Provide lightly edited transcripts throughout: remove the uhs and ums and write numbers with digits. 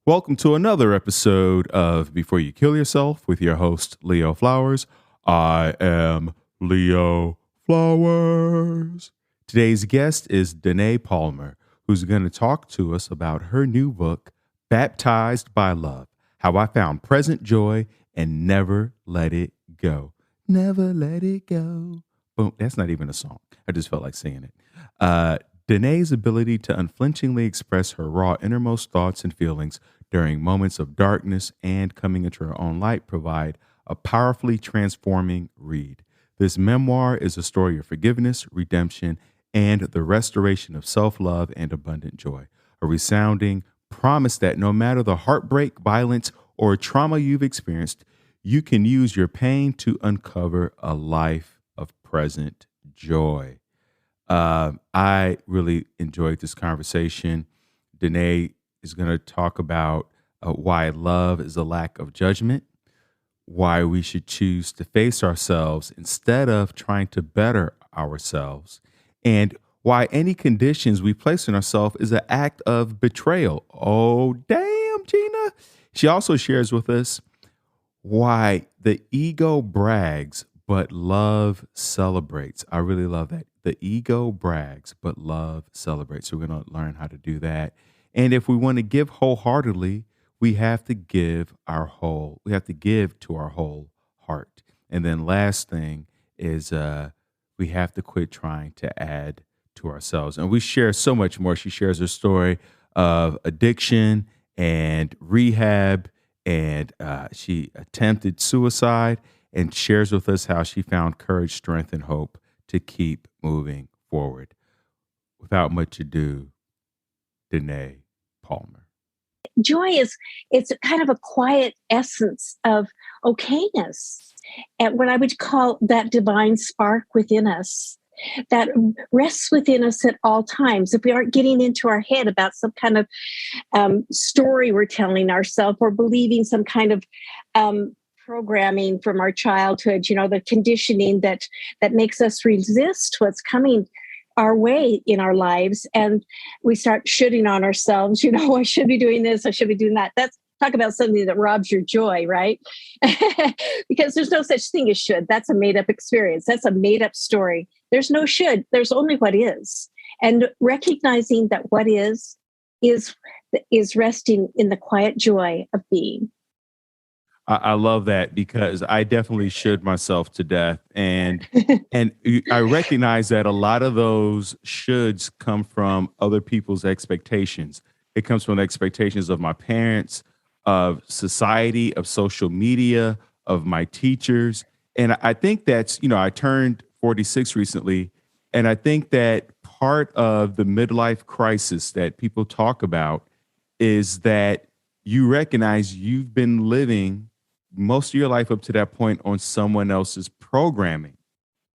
Welcome to another episode of Before You Kill Yourself with your host, Leo Flowers. I am Leo Flowers. Today's guest is Danét Palmer, who's going to talk to us about her new book, Baptized by Love, How I Found Present Joy and Never Let It Go. Never let it go. Boom. That's not even a song. I just felt like singing it. Danét's ability to unflinchingly express her raw innermost thoughts and feelings during moments of darkness and coming into her own light provide a powerfully transforming read. This memoir is a story of forgiveness, redemption, and the restoration of self-love and abundant joy. A resounding promise that no matter the heartbreak, violence, or trauma you've experienced, you can use your pain to uncover a life of present joy. I really enjoyed this conversation. Danét is going to talk about why love is a lack of judgment, why we should choose to face ourselves instead of trying to better ourselves, and why any conditions we place on ourselves is an act of betrayal. Oh, damn, Gina. She also shares with us why the ego brags, but love celebrates. I really love that. The ego brags, but love celebrates. So we're going to learn how to do that. And if we want to give wholeheartedly, we have to give to our whole heart. And then last thing is we have to quit trying to add to ourselves. And we share so much more. She shares her story of addiction and rehab, and she attempted suicide, and shares with us how she found courage, strength, and hope to keep moving forward. Without much ado, Danét Palmer. Joy it's kind of a quiet essence of okayness, and what I would call that divine spark within us that rests within us at all times. If we aren't getting into our head about some kind of story we're telling ourselves, or believing some kind of programming from our childhood, the conditioning that makes us resist what's coming our way in our lives, and we start shooting on ourselves. I should be doing this, I should be doing that. That's talk about something that robs your joy, right? Because there's no such thing as should. That's a made-up experience. That's a made-up story. There's no should. There's only what is. And recognizing that what is resting in the quiet joy of being. I love that, because I definitely should myself to death. And I recognize that a lot of those shoulds come from other people's expectations. It comes from the expectations of my parents, of society, of social media, of my teachers. And I think that's, I turned 46 recently. And I think that part of the midlife crisis that people talk about is that you recognize you've been living most of your life up to that point on someone else's programming,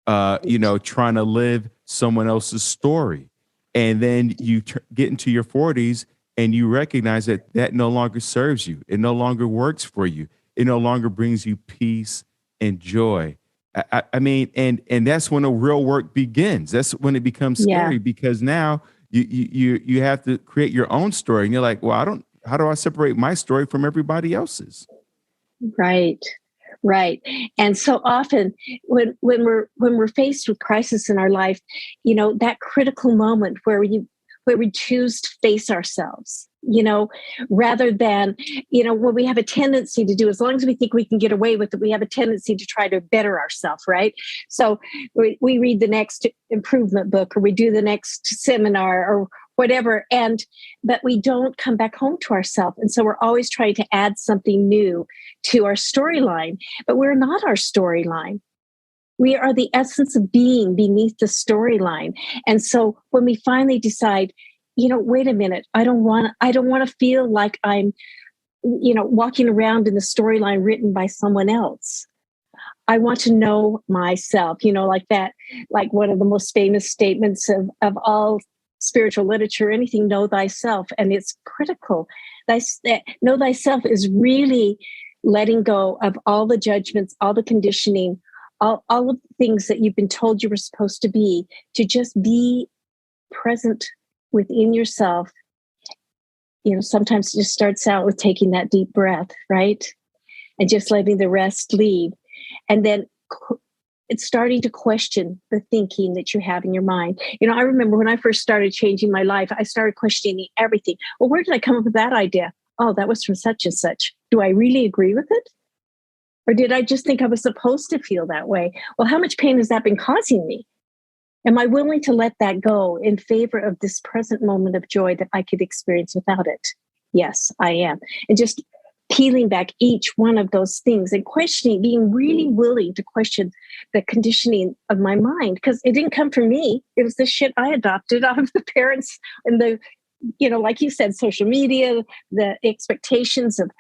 trying to live someone else's story. And then you get into your 40s and you recognize that no longer serves you. It no longer works for you. It no longer brings you peace and joy. I mean, and that's when the real work begins. That's when it becomes scary, because now you have to create your own story. And you're like, well, how do I separate my story from everybody else's? Right. And so often when we're faced with crisis in our life, that critical moment where we choose to face ourselves, rather than, what we have a tendency to do, as long as we think we can get away with it, we have a tendency to try to better ourselves, right? So we read the next improvement book, or we do the next seminar, or whatever, but we don't come back home to ourselves. And so we're always trying to add something new to our storyline, but we're not our storyline. We are the essence of being beneath the storyline. And so when we finally decide, wait a minute, I don't want to feel like I'm, walking around in the storyline written by someone else. I want to know myself, like that, like one of the most famous statements of all spiritual literature, anything, know thyself. And it's critical. Know thyself is really letting go of all the judgments, all the conditioning, all of the things that you've been told you were supposed to be, to just be present within yourself sometimes it just starts out with taking that deep breath, right? And just letting the rest lead. And then it's starting to question the thinking that you have in your mind. I remember when I first started changing my life, I started questioning everything. Well, where did I come up with that idea? Oh, that was from such and such. Do I really agree with it? Or did I just think I was supposed to feel that way? Well, how much pain has that been causing me? Am I willing to let that go in favor of this present moment of joy that I could experience without it? Yes, I am. And just peeling back each one of those things and questioning, being really willing to question the conditioning of my mind, because it didn't come from me. It was the shit I adopted out of the parents and the, like you said, social media, the expectations of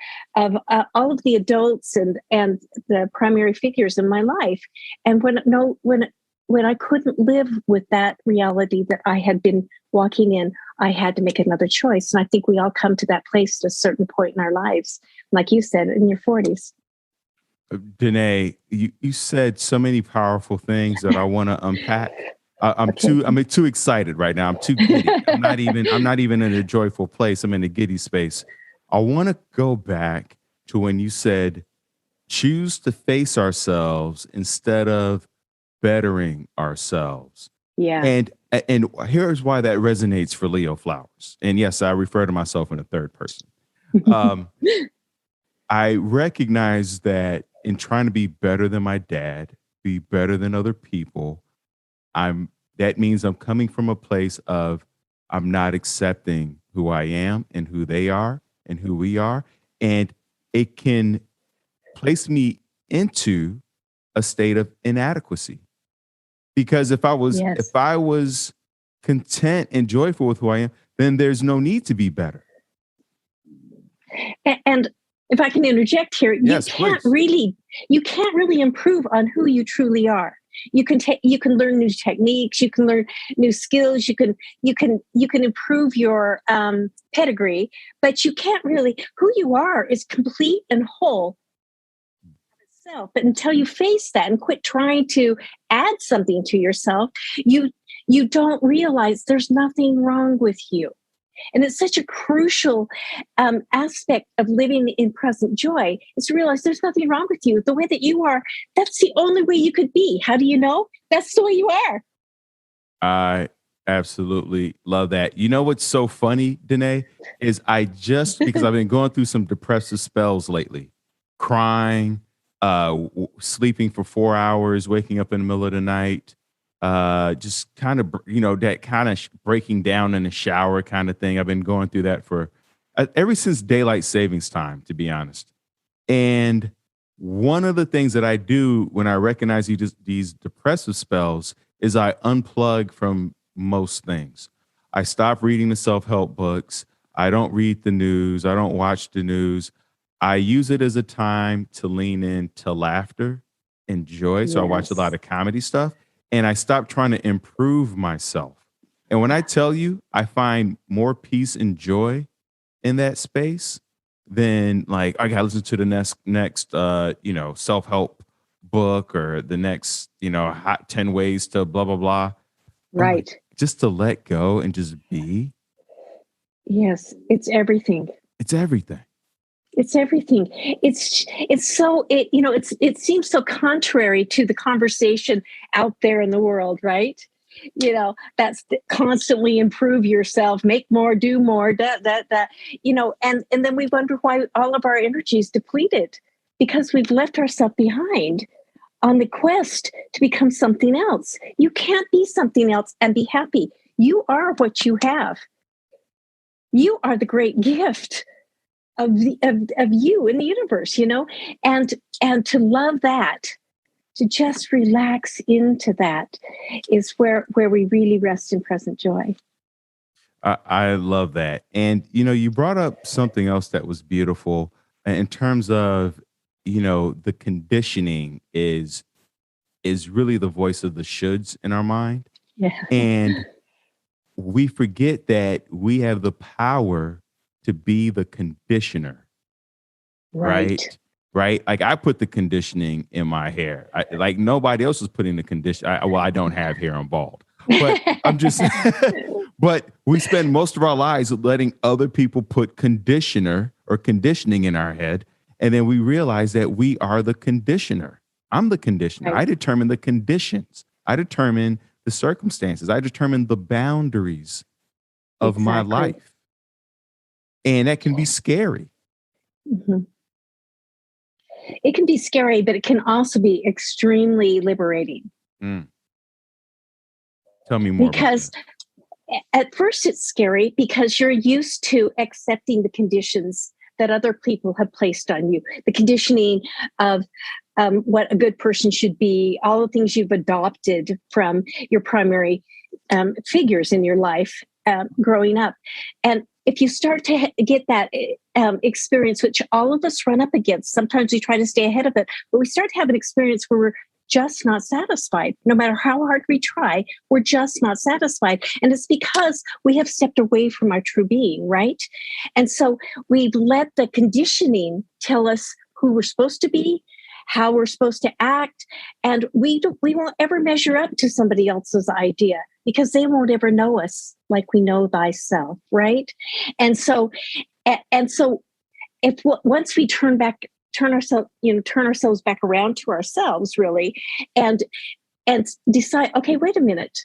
all of the adults and the primary figures in my life. And when I couldn't live with that reality that I had been walking in, I had to make another choice. And I think we all come to that place at a certain point in our lives, like you said, in your 40s. Danét, you said so many powerful things that I want to unpack. I'm too excited right now. I'm too giddy. I'm not even in a joyful place. I'm in a giddy space. I want to go back to when you said, choose to face ourselves instead of bettering ourselves. Yeah. And here's why that resonates for Leo Flowers. And yes, I refer to myself in the third person. I recognize that in trying to be better than my dad, be better than other people, that means I'm coming from a place of I'm not accepting who I am and who they are and who we are. And it can place me into a state of inadequacy. Because if I was content and joyful with who I am, then there's no need to be better. And if I can interject here, yes, you can't really improve on who you truly are. You can learn new techniques, you can learn new skills, you can improve your pedigree, but you can't really. Who you are is complete and whole. But until you face that and quit trying to add something to yourself, you don't realize there's nothing wrong with you. And it's such a crucial aspect of living in present joy is to realize there's nothing wrong with you. The way that you are, that's the only way you could be. How do you know? That's the way you are. I absolutely love that. You know what's so funny, Danét, is because I've been going through some depressive spells lately, crying, sleeping for 4 hours, waking up in the middle of the night, just kind of, that kind of breaking down in the shower kind of thing. I've been going through that for ever since daylight savings time, to be honest. And one of the things that I do when I recognize these depressive spells is I unplug from most things. I stop reading the self-help books. I don't read the news. I don't watch the news. I use it as a time to lean into laughter and joy. So I watch a lot of comedy stuff and I stop trying to improve myself. And when I tell you, I find more peace and joy in that space than like, I gotta listen to the next self-help book or the next, hot 10 ways to blah, blah, blah. Right. Just to let go and just be. Yes. It's everything. It's everything. It's everything. It seems so contrary to the conversation out there in the world, right? That's constantly improve yourself, make more, do more, and then we wonder why all of our energy is depleted because we've left ourselves behind on the quest to become something else. You can't be something else and be happy. You are what you have. You are the great gift of you in the universe, and to love that, to just relax into that is where we really rest in present joy. I love that. And, you brought up something else that was beautiful in terms of, the conditioning is really the voice of the shoulds in our mind. Yeah. And we forget that we have the power to be the conditioner. Right. Like I put the conditioning in my hair. Like nobody else is putting the condition. I don't have hair. I'm bald, but I'm just, But we spend most of our lives letting other people put conditioner or conditioning in our head. And then we realize that we are the conditioner. I'm the conditioner. Right. I determine the conditions. I determine the circumstances. I determine the boundaries of my Exactly. life. And that can be scary. Mhm. It can be scary, but it can also be extremely liberating. Mm. Tell me more about Because that. at first it's scary because you're used to accepting the conditions that other people have placed on you, the conditioning of what a good person should be, all the things you've adopted from your primary figures in your life growing up. And if you start to get that experience, which all of us run up against, sometimes we try to stay ahead of it, but we start to have an experience where we're just not satisfied. No matter how hard we try, we're just not satisfied. And it's because we have stepped away from our true being, right? And so we've let the conditioning tell us who we're supposed to be, how we're supposed to act, and we won't ever measure up to somebody else's idea because they won't ever know us like we know thyself, right? And so if once we turn ourselves back around to ourselves, really, and decide, okay, wait a minute,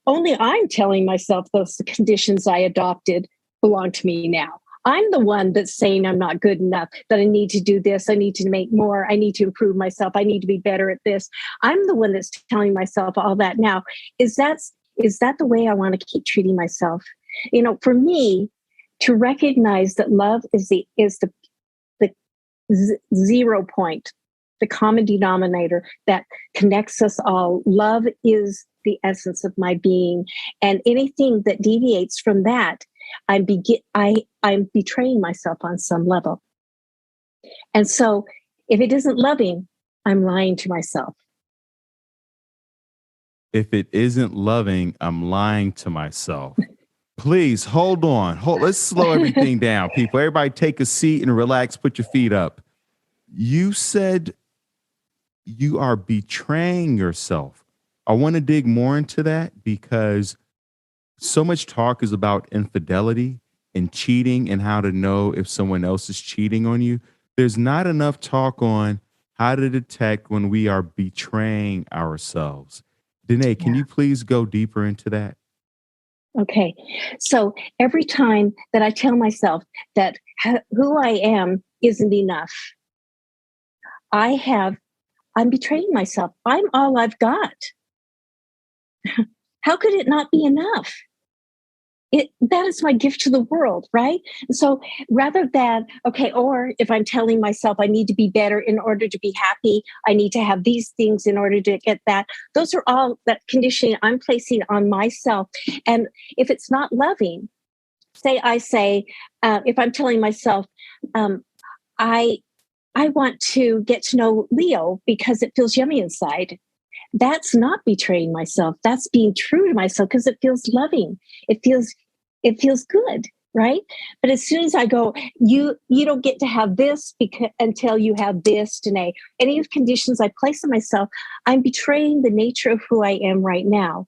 only I'm telling myself those conditions I adopted belong to me now. I'm the one that's saying I'm not good enough, that I need to do this, I need to make more, I need to improve myself, I need to be better at this. I'm the one that's telling myself all that now. Is that the way I want to keep treating myself? For me, to recognize that love is the zero point, the common denominator that connects us all. Love is the essence of my being, and anything that deviates from that, I'm betraying myself on some level. And so, if it isn't loving, I'm lying to myself. If it isn't loving, I'm lying to myself. Please hold on. Let's slow everything down, people. Everybody take a seat and relax. Put your feet up. You said you are betraying yourself. I want to dig more into that because so much talk is about infidelity and cheating and how to know if someone else is cheating on you. There's not enough talk on how to detect when we are betraying ourselves. Danae, can you please go deeper into that? Okay. So every time that I tell myself that who I am isn't enough, I'm betraying myself. I'm all I've got. How could it not be enough? That is my gift to the world, right? So rather than, okay, or if I'm telling myself I need to be better in order to be happy, I need to have these things in order to get that, those are all that conditioning I'm placing on myself. And if it's not loving, if I'm telling myself, I want to get to know Leo because it feels yummy inside. That's not betraying myself. That's being true to myself because it feels loving. It feels good, right? But as soon as I go, you don't get to have this until you have this, Danae. Any of the conditions I place on myself, I'm betraying the nature of who I am right now.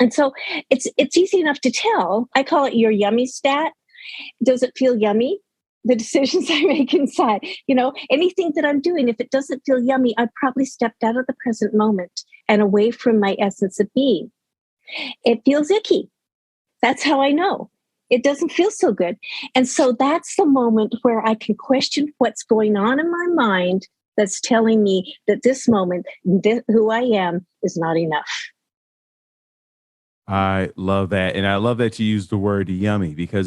And so it's easy enough to tell. I call it your yummy stat. Does it feel yummy? The decisions I make inside, anything that I'm doing, if it doesn't feel yummy, I've probably stepped out of the present moment and away from my essence of being. It feels icky. That's how I know. It doesn't feel so good. And so that's the moment where I can question what's going on in my mind that's telling me that this moment, who I am, is not enough. I love that. And I love that you use the word yummy because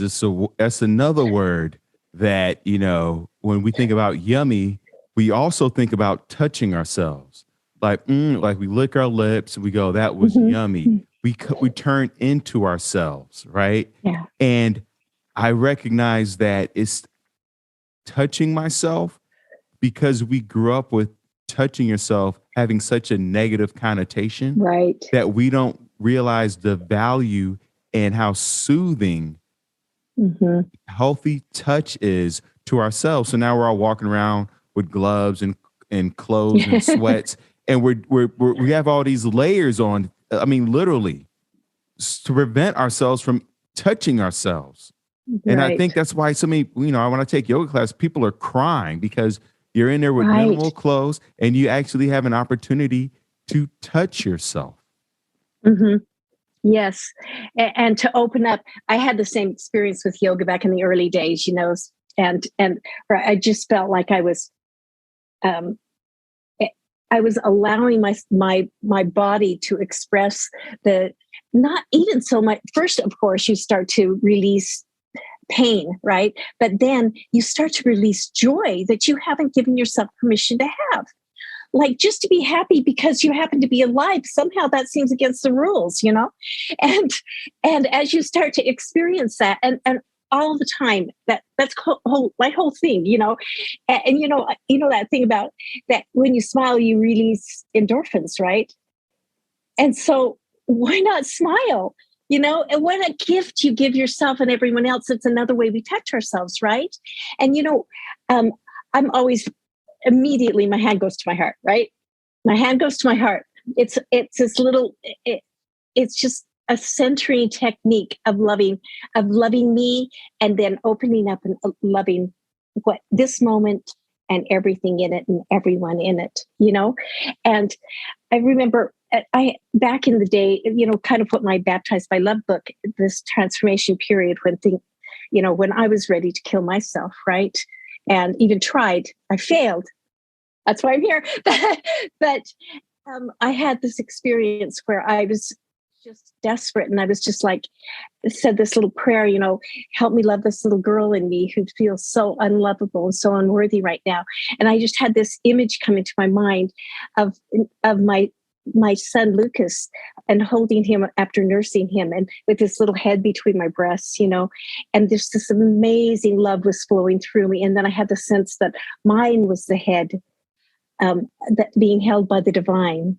that's another word that, when we think about yummy, we also think about touching ourselves. Like we lick our lips and we go, that was yummy. We turn into ourselves, right? Yeah. And I recognize that it's touching myself because we grew up with touching yourself having such a negative connotation, right, that we don't realize the value and how soothing healthy touch is to ourselves. So now we're all walking around with gloves and clothes and sweats, and we have all these layers on. I mean, literally, to prevent ourselves from touching ourselves. And I Right. think that's why so many, when I take yoga class, people are crying because you're in there with Right. minimal clothes and you actually have an opportunity to touch yourself. Hmm. Yes. And to open up, I had the same experience with yoga back in the early days, and I just felt like um, I was allowing my body to express the, not even so much. First, of course, you start to release pain, right? But then you start to release joy that you haven't given yourself permission to have. Like, just to be happy because you happen to be alive, somehow that seems against the rules. and and as you start to experience that, and all the time, that's my whole thing. And that thing about that, when you smile you release endorphins, right? And so why not smile? And what a gift you give yourself and everyone else. It's another way we touch ourselves, right? And um, I'm always, immediately my hand goes to my heart, right? My hand goes to my heart. It's this little, it's just a centering technique of loving me, and then opening up and loving what this moment and everything in it and everyone in it. And I remember, I back in the day, kind of put my Baptized by Love book, this transformation period when I was ready to kill myself, right? And even tried, I failed. That's why I'm here. But I had this experience where I was just desperate, and I was just like, said this little prayer, help me love this little girl in me who feels so unlovable and so unworthy right now. And I just had this image come into my mind of my son Lucas, and holding him after nursing him, and with his little head between my breasts, and this amazing love was flowing through me. And then I had the sense that mine was the head, that being held by the divine.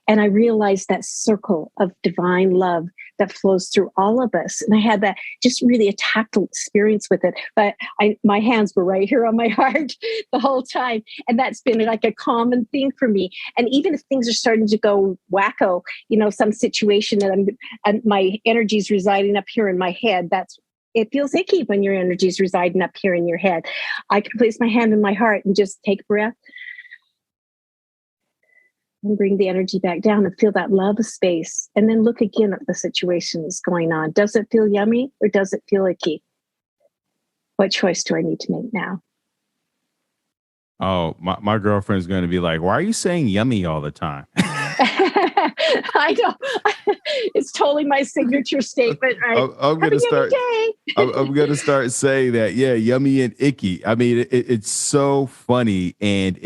And I realized that circle of divine love that flows through all of us. And I had that, just really a tactile experience with it. But my hands were right here on my heart the whole time. And that's been like a common thing for me. And even if things are starting to go wacko, some situation and my energy's residing up here in my head, it feels icky when your energy's residing up here in your head. I can place my hand in my heart and just take a breath and bring the energy back down and feel that love space. And then look again at the situation that's going on. Does it feel yummy or does it feel icky? What choice do I need to make now? Oh, my girlfriend's going to be like, why are you saying yummy all the time? I know. It's totally my signature statement, right? I'm going to start. I'm going to start saying that. Yeah, yummy and icky. I mean, it's so funny, and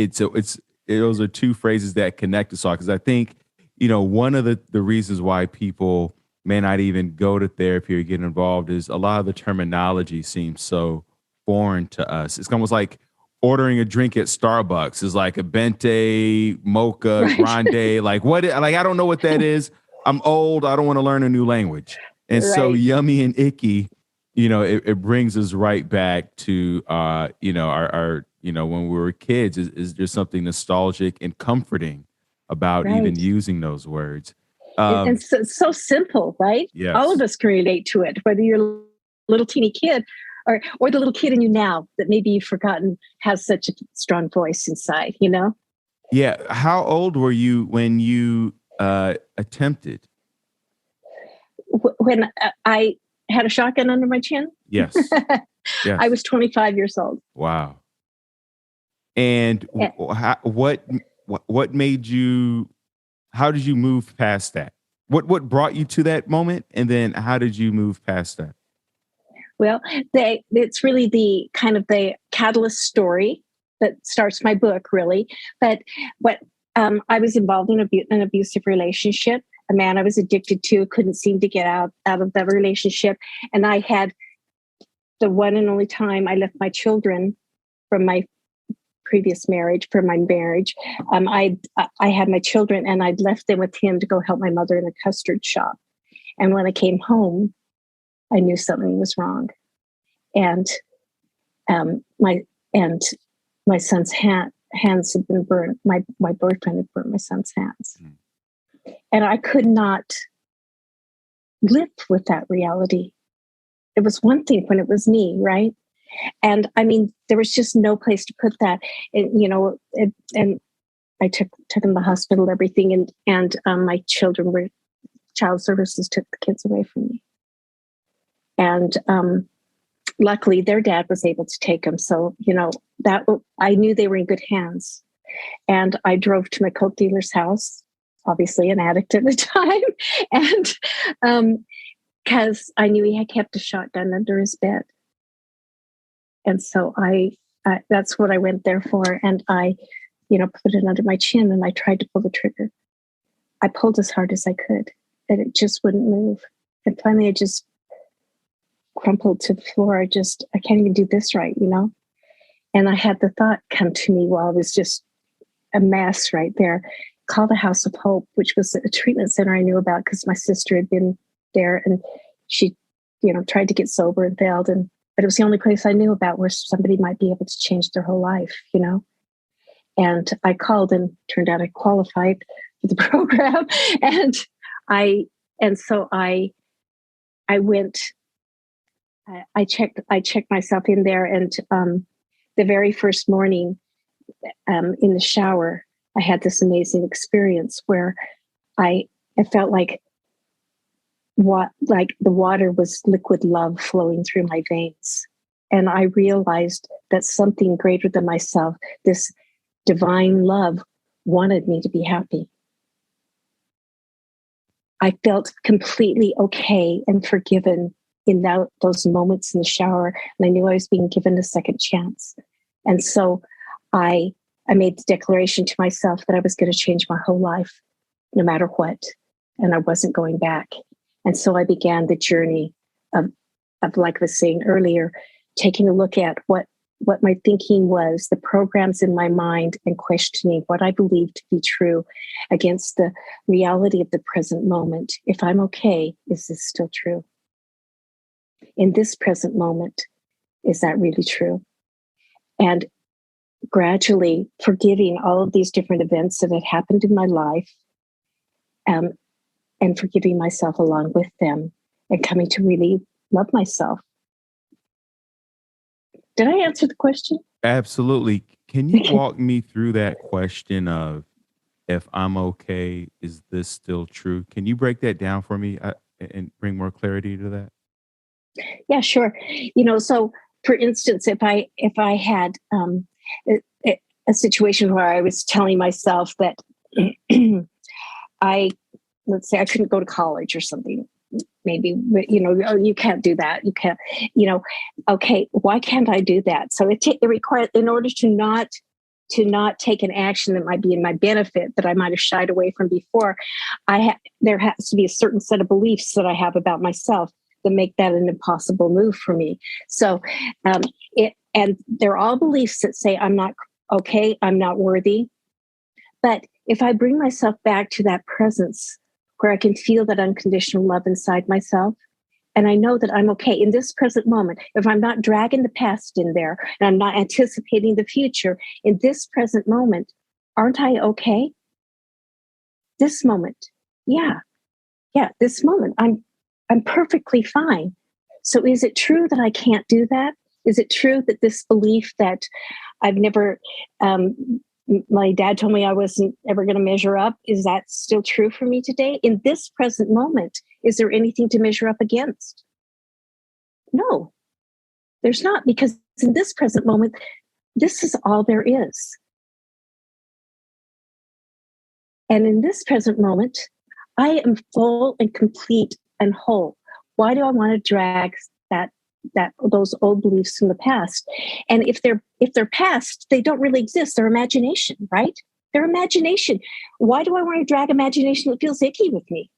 those are two phrases that connect us all. Because I think, one of the reasons why people may not even go to therapy or get involved is a lot of the terminology seems so foreign to us. It's almost like ordering a drink at Starbucks is like a Bente, mocha, Right. grande. Like what? Like I don't know what that is. I'm old. I don't want to learn a new language. And so Right. yummy and icky, it brings us right back to our when we were kids. Is there something nostalgic and comforting about even Right. using those words? And so simple, right? Yes. All of us can relate to it, whether you're a little teeny kid or the little kid in you now that maybe you've forgotten has such a strong voice inside, Yeah. How old were you when you attempted? When I had a shotgun under my chin? Yes. Yes. I was 25 years old. Wow. And what made you? How did you move past that? What brought you to that moment, and then how did you move past that? Well, it's really the kind of the catalyst story that starts my book, really. But I was involved in an abusive relationship. A man I was addicted to, couldn't seem to get out of that relationship, and I had the one and only time I left my children from my previous marriage, for my marriage. I had my children, and I'd left them with him to go help my mother in a custard shop. And when I came home, I knew something was wrong, and my son's hands had been burned. My boyfriend had burned my son's hands, and I could not live with that reality. It was one thing when it was me, right? And I mean, there was just no place to put that. And I took him to the hospital, everything, and my child services took the kids away from me. And luckily, their dad was able to take them. So that I knew they were in good hands. And I drove to my coke dealer's house, obviously an addict at the time, and because I knew he had kept a shotgun under his bed. And so that's what I went there for. And I, put it under my chin and I tried to pull the trigger. I pulled as hard as I could and it just wouldn't move. And finally I just crumpled to the floor. I can't even do this right, And I had the thought come to me while I was just a mess right there. Call the House of Hope, which was a treatment center I knew about because my sister had been there and she, tried to get sober and failed. But it was the only place I knew about where somebody might be able to change their whole life, And I called and turned out I qualified for the program. So I went, I checked myself in there. And the very first morning in the shower, I had this amazing experience where I felt like the water was liquid love flowing through my veins. And I realized that something greater than myself, this divine love, wanted me to be happy. I felt completely okay and forgiven in those moments in the shower. And I knew I was being given a second chance. And so I made the declaration to myself that I was going to change my whole life, no matter what. And I wasn't going back. And so I began the journey of like I was saying earlier, taking a look at what my thinking was, the programs in my mind, and questioning what I believed to be true against the reality of the present moment. If I'm okay, is this still true? In this present moment, is that really true? And gradually forgiving all of these different events that had happened in my life, and forgiving myself along with them, and coming to really love myself. Did I answer the question? Absolutely. Can you walk me through that question of if I'm okay, is this still true? Can you break that down for me and bring more clarity to that? Yeah, sure. So for instance, if I had a situation where I was telling myself that let's say I couldn't go to college or something, maybe, oh, you can't do that. You can't, okay, why can't I do that? So it requires, in order to not take an action that might be in my benefit that I might have shied away from before, there has to be a certain set of beliefs that I have about myself that make that an impossible move for me. So and they're all beliefs that say I'm not okay, I'm not worthy. But if I bring myself back to that presence where I can feel that unconditional love inside myself, and I know that I'm okay in this present moment, if I'm not dragging the past in there and I'm not anticipating the future, in this present moment, aren't I okay? This moment, yeah, this moment, I'm perfectly fine. So is it true that I can't do that? Is it true that this belief that I've never, my dad told me I wasn't ever going to measure up, is that still true for me today? In this present moment, is there anything to measure up against? No, there's not, because in this present moment, this is all there is. And in this present moment, I am full and complete and whole. Why do I want to drag those old beliefs from the past? And if they're past, they don't really exist. They're imagination, right? They're imagination. Why do I want to drag imagination that feels icky with me?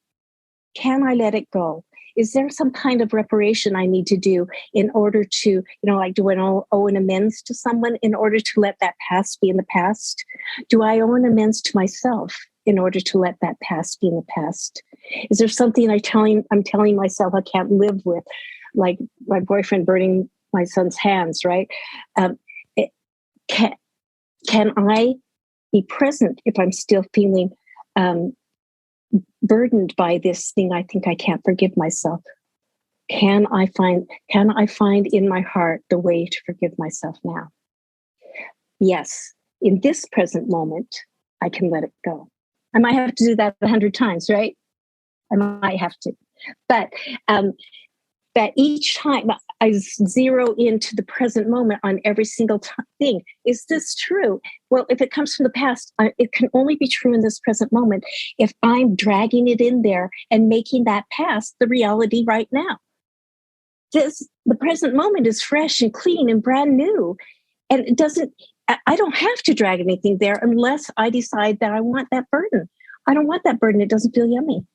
Can I let it go? Is there some kind of reparation I need to do in order to, like, do I owe an amends to someone in order to let that past be in the past? Do I owe an amends to myself in order to let that past be in the past? Is there something I'm telling myself I can't live with, like my boyfriend burning my son's hands, right? Can I be present if I'm still feeling burdened by this thing, I think I can't forgive myself. Can I find in my heart the way to forgive myself now? Yes, in this present moment, I can let it go. I might have to do that 100 times, right? I might have to. But that each time I zero into the present moment on every single thing. Is this true? Well, if it comes from the past, it can only be true in this present moment if I'm dragging it in there and making that past the reality right now. The present moment is fresh and clean and brand new. And I don't have to drag anything there unless I decide that I want that burden. I don't want that burden. It doesn't feel yummy.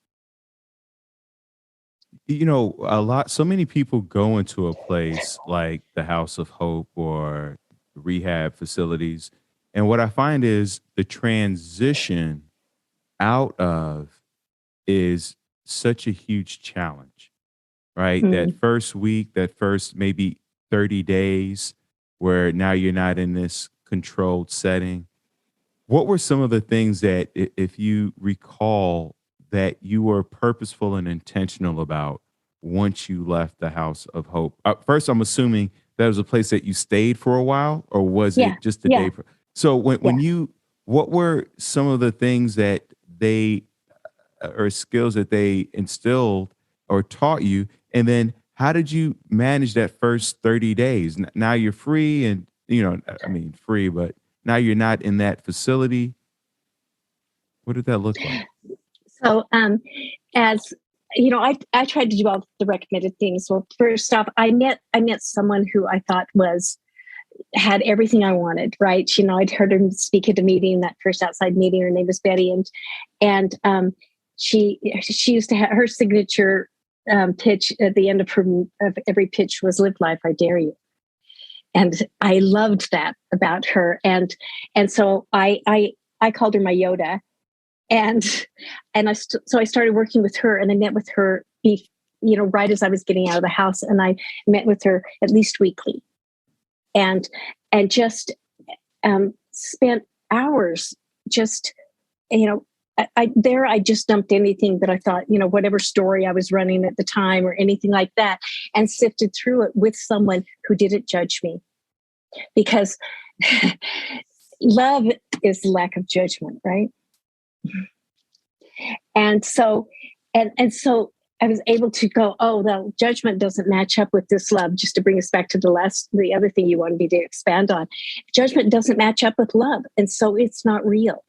So many people go into a place like the House of Hope or rehab facilities. And what I find is the transition out of is such a huge challenge, right? That first week, that first maybe 30 days where now you're not in this controlled setting. What were some of the things that, if you recall, that you were purposeful and intentional about once you left the House of Hope? First, I'm assuming that was a place that you stayed for a while, or was Yeah, it just a yeah, day? So when yeah. what were some of the things that they or skills that they instilled or taught you? And then how did you manage that first 30 days? Now you're free and, I mean, free, but now you're not in that facility. What did that look like? So, as you know, I tried to do all the recommended things. Well, first off, I met someone who I thought had everything I wanted. Right? I'd heard him speak at a meeting, that first outside meeting. Her name was Betty, and she used to have her signature pitch at the end of every pitch was "Live life, I dare you." And I loved that about her, and so I called her my Yoda. And so I started working with her, and I met with her, right as I was getting out of the house, and I met with her at least weekly, and just spent hours just, I just dumped anything that I thought, whatever story I was running at the time or anything like that, and sifted through it with someone who didn't judge me, because love is lack of judgment, right? And so, so I was able to go, oh, the judgment doesn't match up with this love. Just to bring us back to the other thing you wanted me to expand on, judgment doesn't match up with love, and so it's not real.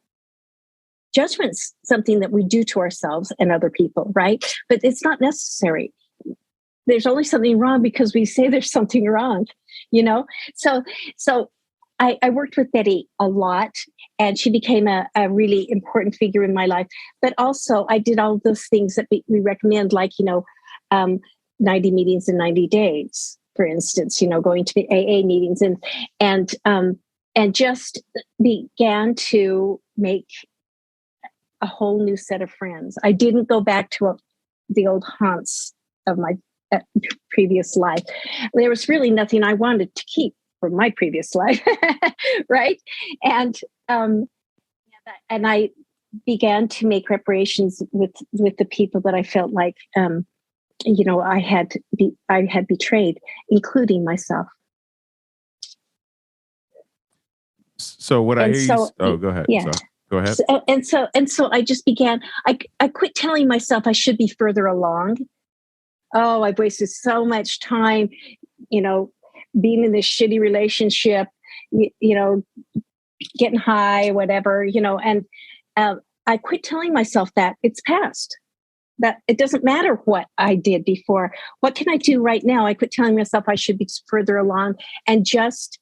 Judgment's something that we do to ourselves and other people, right? But it's not necessary. There's only something wrong because we say there's something wrong, So I worked with Betty a lot, and she became a really important figure in my life. But also, I did all those things that we recommend, like 90 meetings in 90 days, for instance. Going to the AA meetings and just began to make a whole new set of friends. I didn't go back to the old haunts of my previous life. There was really nothing I wanted to keep from my previous life, right? And I began to make reparations with the people that I felt like I had betrayed, including myself. So what I hear you. Oh, go ahead. Yeah. Sorry. Go ahead. So I just began. I quit telling myself I should be further along. Oh, I've wasted so much time, being in this shitty relationship, getting high, whatever, and I quit telling myself that it's past, that it doesn't matter what I did before. What can I do right now? I quit telling myself I should be further along, and just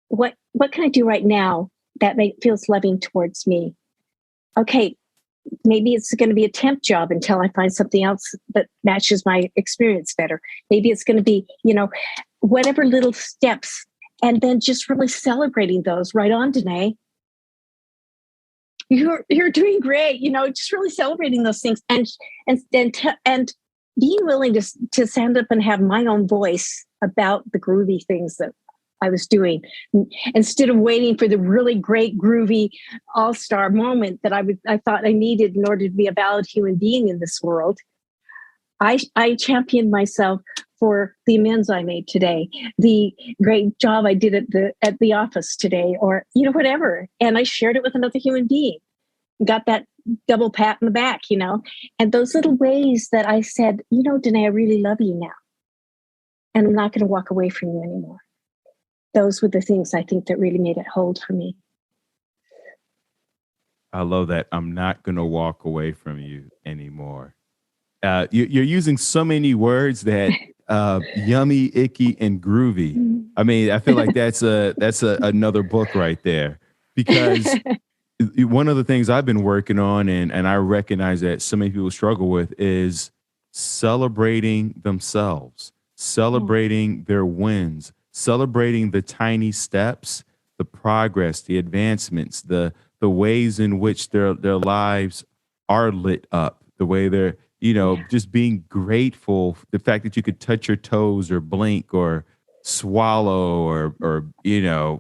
what can I do right now that feels loving towards me? Okay, maybe it's going to be a temp job until I find something else that matches my experience better. Maybe it's going to be, whatever little steps, and then just really celebrating those. Right on, Danét. You're doing great. Just really celebrating those things, and being willing to stand up and have my own voice about the groovy things that I was doing. Instead of waiting for the really great, groovy, all-star moment that I thought I needed in order to be a valid human being in this world, I championed myself for the amends I made today, the great job I did at the office today, or whatever. And I shared it with another human being. Got that double pat in the back, and those little ways that I said, Danét, I really love you now, and I'm not going to walk away from you anymore. Those were the things I think that really made it hold for me. I love that. I'm not going to walk away from you anymore. You're using so many words that yummy, icky, and groovy. I mean, I feel like that's another book right there, because one of the things I've been working on, and I recognize that so many people struggle with, is celebrating themselves, celebrating their wins, celebrating the tiny steps, the progress, the advancements, the ways in which their lives are lit up, the way they're, just being grateful, the fact that you could touch your toes or blink or swallow or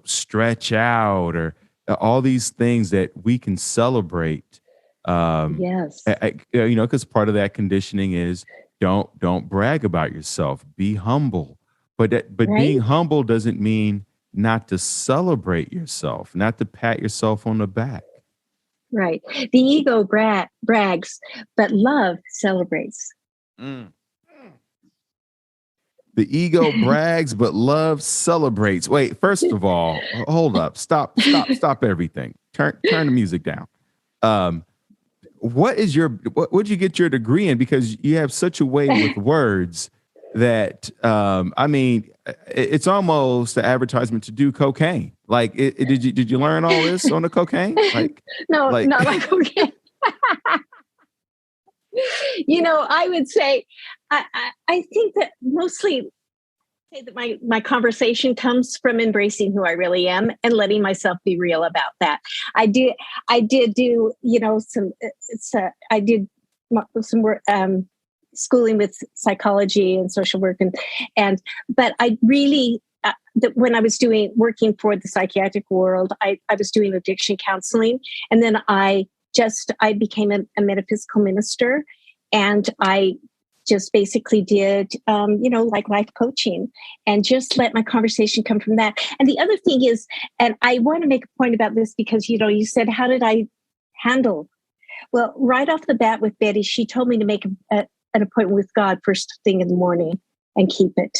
stretch out, or all these things that we can celebrate. Yes. Because part of that conditioning is don't brag about yourself, be humble. But Right? being humble doesn't mean not to celebrate yourself, not to pat yourself on the back. Right. The ego brags, but love celebrates. The ego brags, but love celebrates. Wait, first of all, hold up. Stop everything. Turn the music down. What'd you get your degree in? Because you have such a way with words that, it's almost the advertisement to do cocaine. Like, did you learn all this on the cocaine? No, not like cocaine. I would say, I think that mostly say that my conversation comes from embracing who I really am and letting myself be real about that. I did do, I did some work, schooling with psychology and social work, but I really, when I was working for the psychiatric world, I was doing addiction counseling, and then I became a metaphysical minister, and I just basically did, like life coaching, and just let my conversation come from that. And the other thing is, and I want to make a point about this because, you said, how did I handle? Well, right off the bat with Betty, she told me to make an appointment with God first thing in the morning and keep it.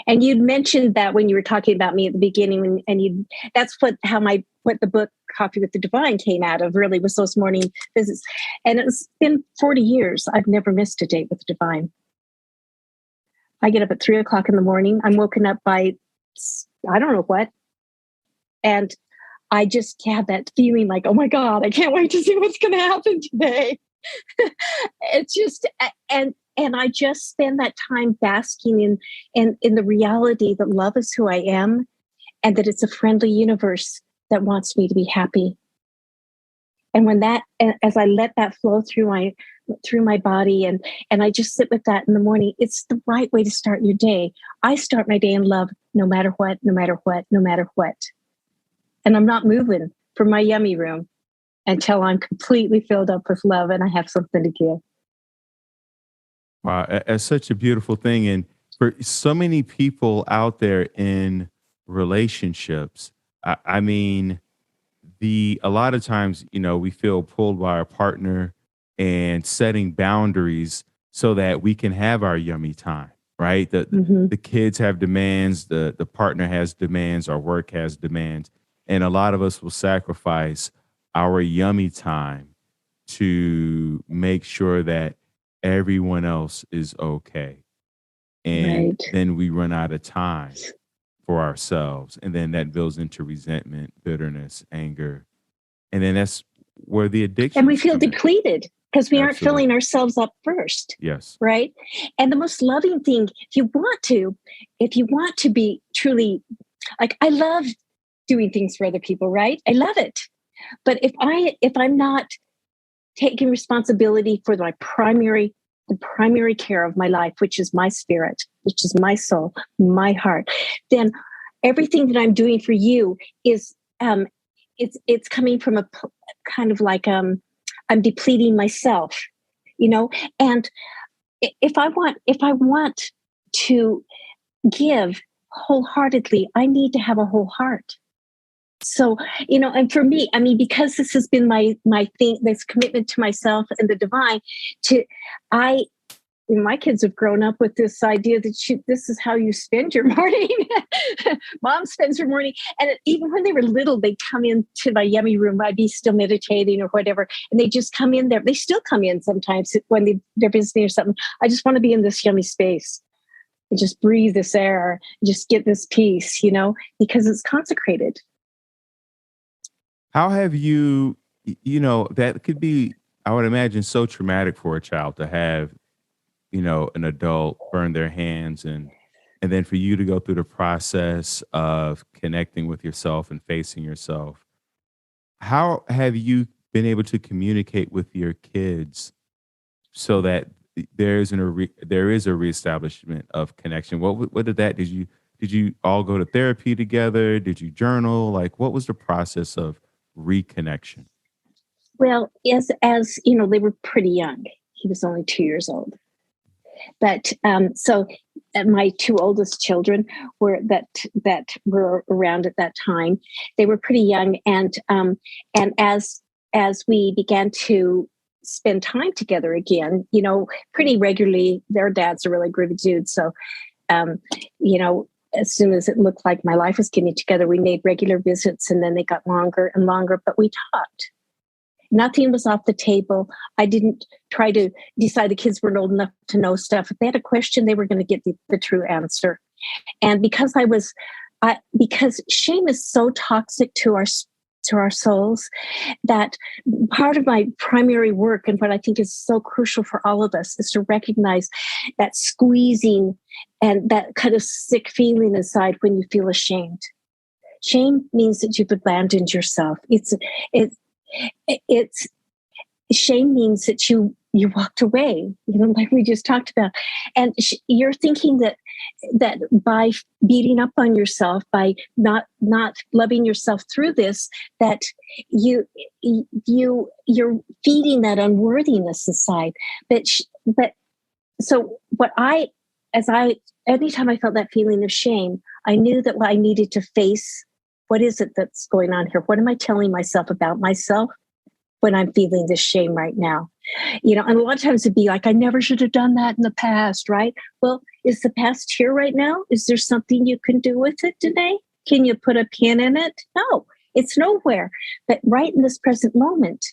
And you'd mentioned that when you were talking about me at the beginning, that's what the book Coffee with the Divine came out of, really, was those morning visits. And it's been 40 years. I've never missed a date with the divine. I get up at 3:00 in the morning. I'm woken up by, I don't know what. And I just have that feeling like, oh my God, I can't wait to see what's going to happen today. It's just, and I just spend that time basking in the reality that love is who I am, and that it's a friendly universe that wants me to be happy. And as I let that flow through my body, and I just sit with that in the morning, it's the right way to start your day. I start my day in love, no matter what, no matter what, no matter what. And I'm not moving from my yummy room until I'm completely filled up with love and I have something to give. Wow, that's such a beautiful thing. And for so many people out there in relationships, I mean, a lot of times, we feel pulled by our partner and setting boundaries so that we can have our yummy time, right? The kids have demands, the partner has demands, our work has demands. And a lot of us will sacrifice our yummy time to make sure that everyone else is okay. And then we run out of time for ourselves. And then that builds into resentment, bitterness, anger. And then that's where the addiction. And we feel depleted because we aren't filling ourselves up first. Yes. Right. And the most loving thing, if you want to be truly, like, I love doing things for other people, right? I love it. But if I'm not taking responsibility for my primary the primary care of my life, which is my spirit, which is my soul, my heart, then everything that I'm doing for you is it's coming from a kind of like I'm depleting myself, and if I want to give wholeheartedly, I need to have a whole heart. So, and for me, I mean, because this has been my thing, this commitment to myself and the divine, I my kids have grown up with this idea that this is how you spend your morning. Mom spends her morning. And even when they were little, they'd come into my yummy room. I'd be still meditating or whatever. And they just come in there. They still come in sometimes when they're visiting or something. I just want to be in this yummy space and just breathe this air, just get this peace, because it's consecrated. How have you, that could be, I would imagine, so traumatic for a child to have, an adult burn their hands and then for you to go through the process of connecting with yourself and facing yourself. How have you been able to communicate with your kids so that there is a reestablishment of connection? What did that did you all go to therapy together? Did you journal? Like, what was the process of reconnection? Well, as they were pretty young. He was only 2 years old. But so my two oldest children that were around at that time. They were pretty young, and as we began to spend time together again, pretty regularly. Their dad's a really groovy dude, so um, as soon as it looked like my life was getting together, we made regular visits, and then they got longer and longer. But we talked. Nothing was off the table. I didn't try to decide the kids weren't old enough to know stuff. If they had a question, they were going to get the true answer. And because because shame is so toxic to our souls, that part of my primary work and what I think is so crucial for all of us is to recognize that squeezing and that kind of sick feeling inside when you feel ashamed. Shame means that you've abandoned yourself. It's shame means that you walked away, like we just talked about, and you're thinking that by beating up on yourself, by not loving yourself through this, that you're feeding that unworthiness inside. But so anytime I felt that feeling of shame, I knew that I needed to face, what is it that's going on here? What am I telling myself about myself when I'm feeling this shame right now? And a lot of times it'd be like, I never should have done that in the past, right? Well, is the past here right now? Is there something you can do with it today? Can you put a pin in it? No, it's nowhere. But right in this present moment,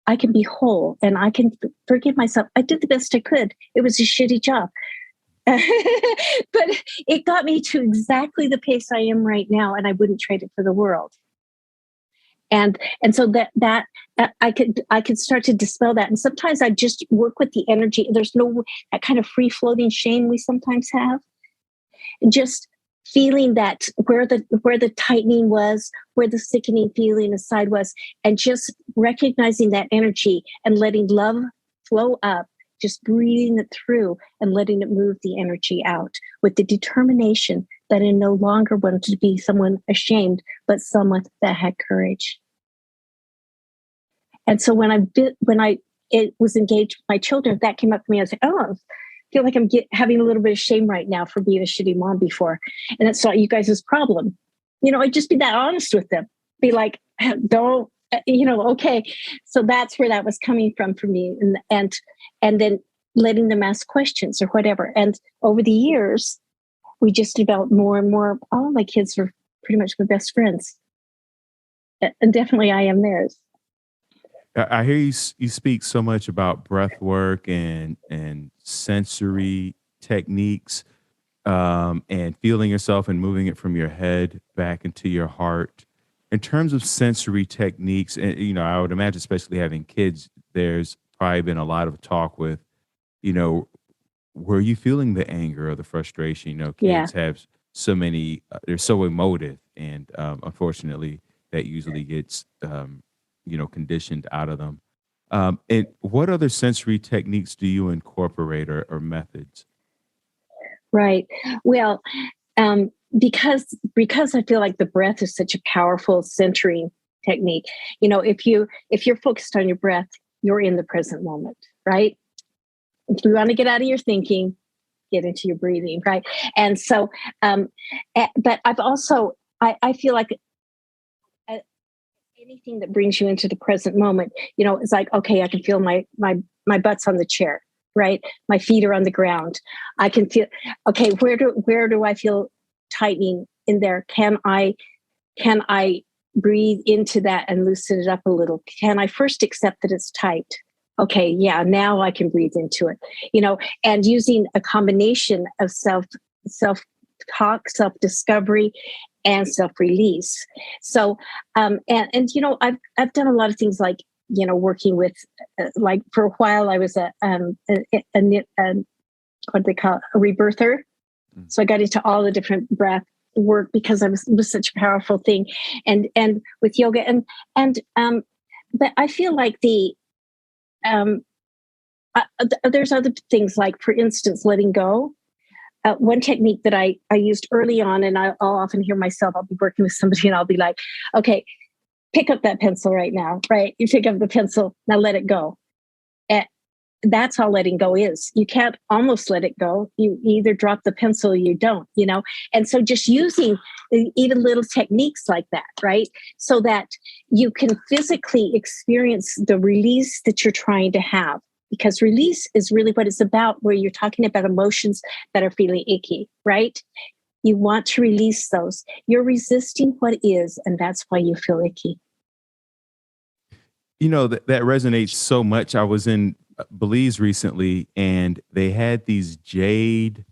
I can be whole and I can forgive myself. I did the best I could. It was a shitty job. But it got me to exactly the pace I am right now, and I wouldn't trade it for the world. And so that I could start to dispel that. And sometimes I just work with the energy. There's no that kind of free floating shame we sometimes have. And just feeling that where the tightening was, where the sickening feeling inside was, and just recognizing that energy and letting love flow up. Just breathing it through and letting it move the energy out with the determination that I no longer wanted to be someone ashamed, but someone that had courage. And so when I was engaged with my children, that came up for me. I was like, oh, I feel like I'm having a little bit of shame right now for being a shitty mom before. And that's not you guys' problem. I'd just be that honest with them. Be like, don't, okay. So that's where that was coming from for me. And then letting them ask questions or whatever. And over the years, we just developed more and more. All of my kids are pretty much my best friends. And definitely I am theirs. I hear you speak so much about breath work and sensory techniques, and feeling yourself and moving it from your head back into your heart. In terms of sensory techniques, and I would imagine, especially having kids, there's probably been a lot of talk with, were you feeling the anger or the frustration? Yeah. Kids have so many, they're so emotive, and unfortunately, that usually gets, conditioned out of them. And what other sensory techniques do you incorporate or methods? Right. Well, because I feel like the breath is such a powerful centering technique. If you're focused on your breath, you're in the present moment, right? If you want to get out of your thinking, get into your breathing, right? And so, but I've also I feel like uh, anything that brings you into the present moment, it's like, okay, I can feel my butt's on the chair, right? My feet are on the ground. I can feel, okay, where do I feel tightening in there? Can I breathe into that and loosen it up a little? Can I first accept that it's tight? Okay, yeah, now I can breathe into it. And using a combination of self talk, self discovery, and self release. So, I've done a lot of things like working with, like for a while I was a what they call a rebirther. So I got into all the different breath work because it was such a powerful thing, and with yoga and but I feel like there's other things, like for instance letting go. One technique that I used early on, and I'll often hear myself, I'll be working with somebody and I'll be like, okay, pick up that pencil right now, right? You pick up the pencil, now let it go. And that's all letting go is. You can't almost let it go. You either drop the pencil or you don't, And so just using even little techniques like that, right? So that you can physically experience the release that you're trying to have. Because release is really what it's about, where you're talking about emotions that are feeling icky, right? You want to release those. You're resisting what is, and that's why you feel icky. That resonates so much. I was in Belize recently, and they had these jaguar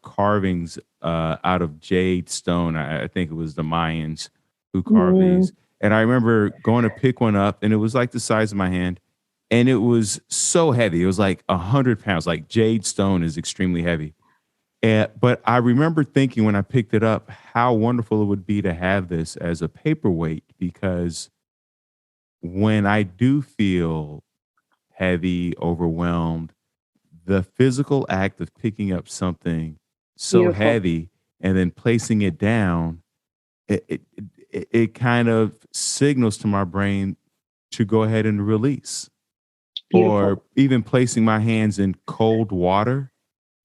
carvings out of jade stone. I think it was the Mayans who carved these. And I remember going to pick one up, and it was like the size of my hand, and it was so heavy. It was like 100 pounds. Like jade stone is extremely heavy. But I remember thinking when I picked it up how wonderful it would be to have this as a paperweight, because when I do feel heavy, overwhelmed, the physical act of picking up something so Beautiful. heavy and then placing it down, it kind of signals to my brain to go ahead and release. Or Beautiful. even placing my hands in cold water,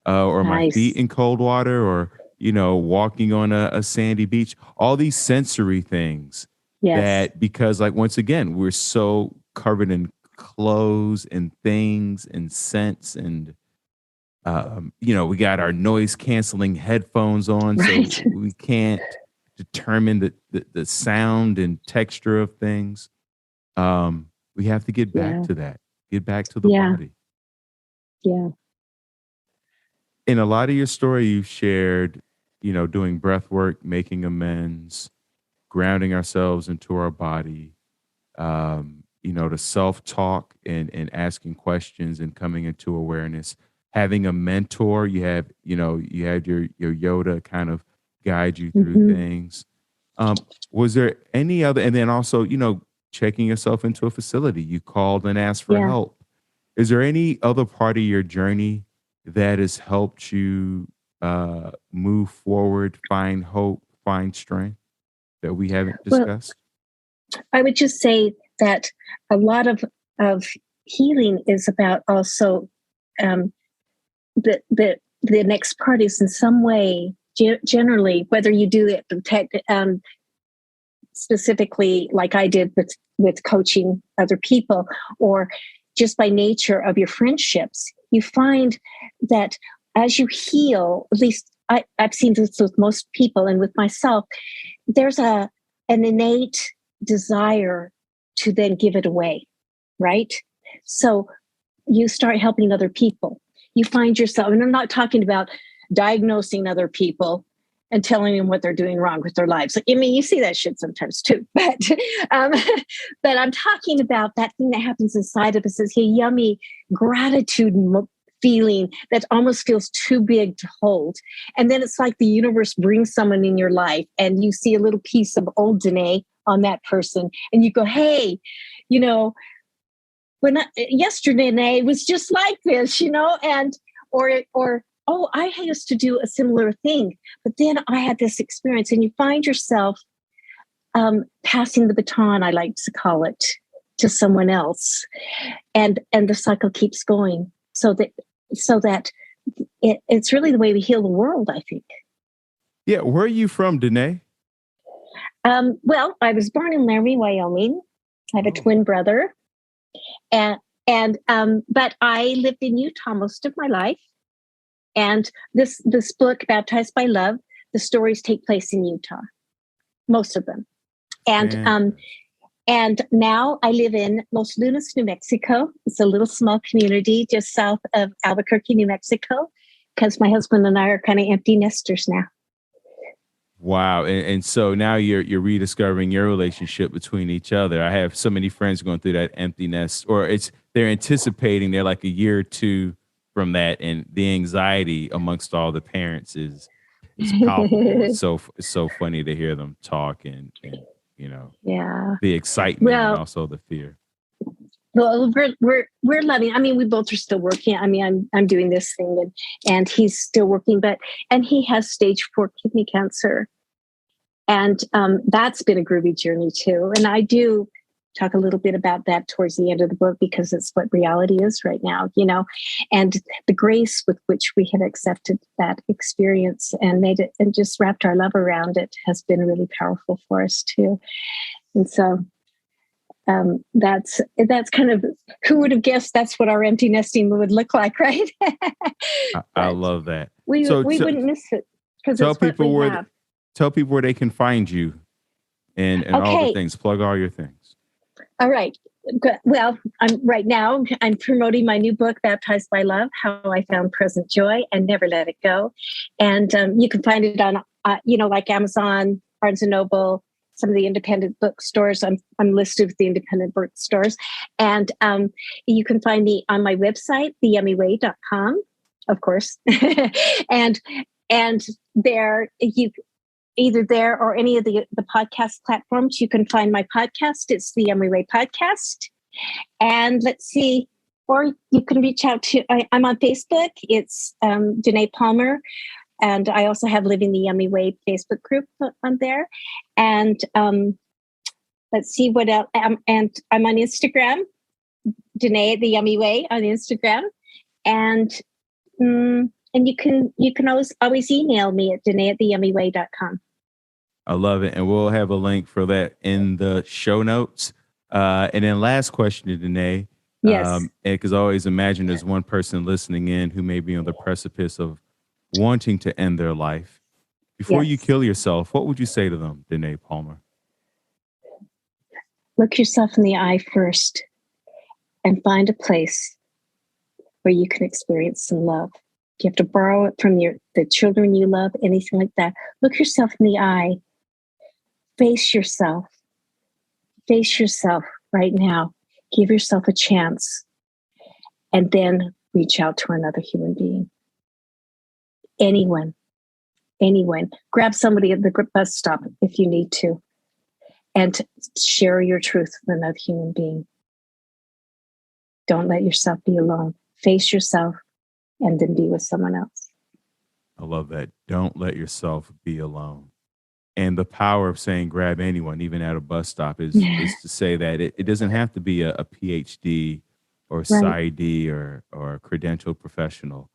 or my feet Nice. in cold water, or walking on a sandy beach. All these sensory things Yes. that, because like once again we're so covered in clothes and things and scents, and we got our noise canceling headphones on, so Right. we can't determine the sound and texture of things. We have to get back Yeah. to that, get back to the Yeah. body. Yeah. In a lot of your story, you've shared, doing breath work, making amends, grounding ourselves into our body, the self talk and asking questions and coming into awareness, having a mentor. You had your Yoda kind of guide you through Hmm. things. Was there any other, and then also, checking yourself into a facility, you called and asked for Yeah. help. Is there any other part of your journey that has helped you move forward, find hope, find strength that we haven't Well, discussed? I would just say that a lot of healing is about also, um, the next part is in some way, generally, whether you do it specifically like I did with coaching other people, or just by nature of your friendships, you find that as you heal, at least I've seen this with most people and with myself, there's an innate desire to then give it away, right? So you start helping other people. You find yourself, and I'm not talking about diagnosing other people and telling them what they're doing wrong with their lives. I mean, you see that shit sometimes too, um, but I'm talking about that thing that happens inside of us, this yummy gratitude feeling that almost feels too big to hold. And then it's like the universe brings someone in your life and you see a little piece of old Danét on that person and you go, hey, you know, yesterday was just like this, and or oh, I used to do a similar thing, but then I had this experience, and you find yourself passing the baton, I like to call it, to someone else, and the cycle keeps going, so that it's really the way we heal the world, I think. Yeah, where are you from, Danét? Well, I was born in Laramie, Wyoming. I have a twin brother, and but I lived in Utah most of my life. And this book, Baptized by Love, the stories take place in Utah, most of them. And now I live in Los Lunas, New Mexico. It's a little small community just south of Albuquerque, New Mexico, because my husband and I are kind of empty nesters now. Wow. And so now you're rediscovering your relationship between each other. I have so many friends going through that empty nest, or they're anticipating they're like a year or two from that. And the anxiety amongst all the parents is palpable. It's so funny to hear them talk and the excitement and also the fear. Well, we're loving. I mean, we both are still working. I mean, I'm doing this thing, and he's still working, and he has stage 4 kidney cancer, and that's been a groovy journey too. And I do talk a little bit about that towards the end of the book, because it's what reality is right now, and the grace with which we have accepted that experience and made it and just wrapped our love around it has been really powerful for us too. And so. That's kind of, who would have guessed that's what our empty nesting would look like, right? I love that. We wouldn't miss it, because it's what we have. Tell people where they can find you and all the things. Plug all your things. All right. Well, I'm promoting my new book, Baptized by Love: How I Found Present Joy and Never Let It Go. And you can find it on, like Amazon, Barnes and Noble, some of the independent bookstores. I'm listed with the independent bookstores. And you can find me on my website, theyummyway.com, of course. and there, you either there or any of the podcast platforms, you can find my podcast. It's the Yummy Way Podcast. And let's see, or you can reach out to, I'm on Facebook. It's Danét Palmer. And I also have Living the Yummy Way Facebook group on there. And let's see what else. And I'm on Instagram, Danét the Yummy Way on Instagram. And you can always email me at danét@theyummyway.com. I love it. And we'll have a link for that in the show notes. And then last question to Danét. Yes. Because I always imagine there's one person listening in who may be on the precipice of wanting to end their life. Before you kill yourself, what would you say to them, Danét Palmer? Look yourself in the eye first and find a place where you can experience some love. If you have to borrow it from the children you love, anything like that, look yourself in the eye. Face yourself. Face yourself right now. Give yourself a chance. And then reach out to another human being. Anyone. Grab somebody at the bus stop if you need to, and share your truth with another human being. Don't let yourself be alone. Face yourself and then be with someone else. I love that. Don't let yourself be alone. And the power of saying grab anyone, even at a bus stop, is to say that it doesn't have to be a PhD or PsyD or a credentialed professional.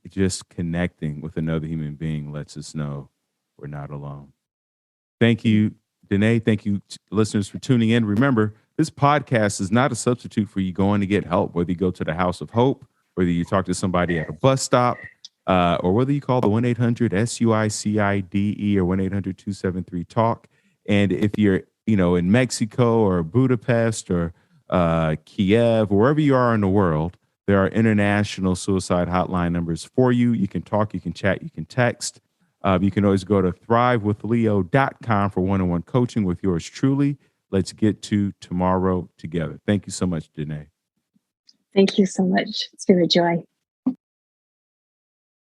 Just connecting with another human being lets us know we're not alone. Thank you, Danét. Thank you, listeners, for tuning in. Remember, this podcast is not a substitute for you going to get help, whether you go to the House of Hope, whether you talk to somebody at a bus stop, or whether you call the 1-800-SUICIDE or 1-800-273-TALK. And if you're, in Mexico or Budapest or Kiev, wherever you are in the world, there are international suicide hotline numbers for you. You can talk, you can chat, you can text. You can always go to thrivewithleo.com for one-on-one coaching with yours truly. Let's get to tomorrow together. Thank you so much, Danét. Thank you so much. It's been a joy.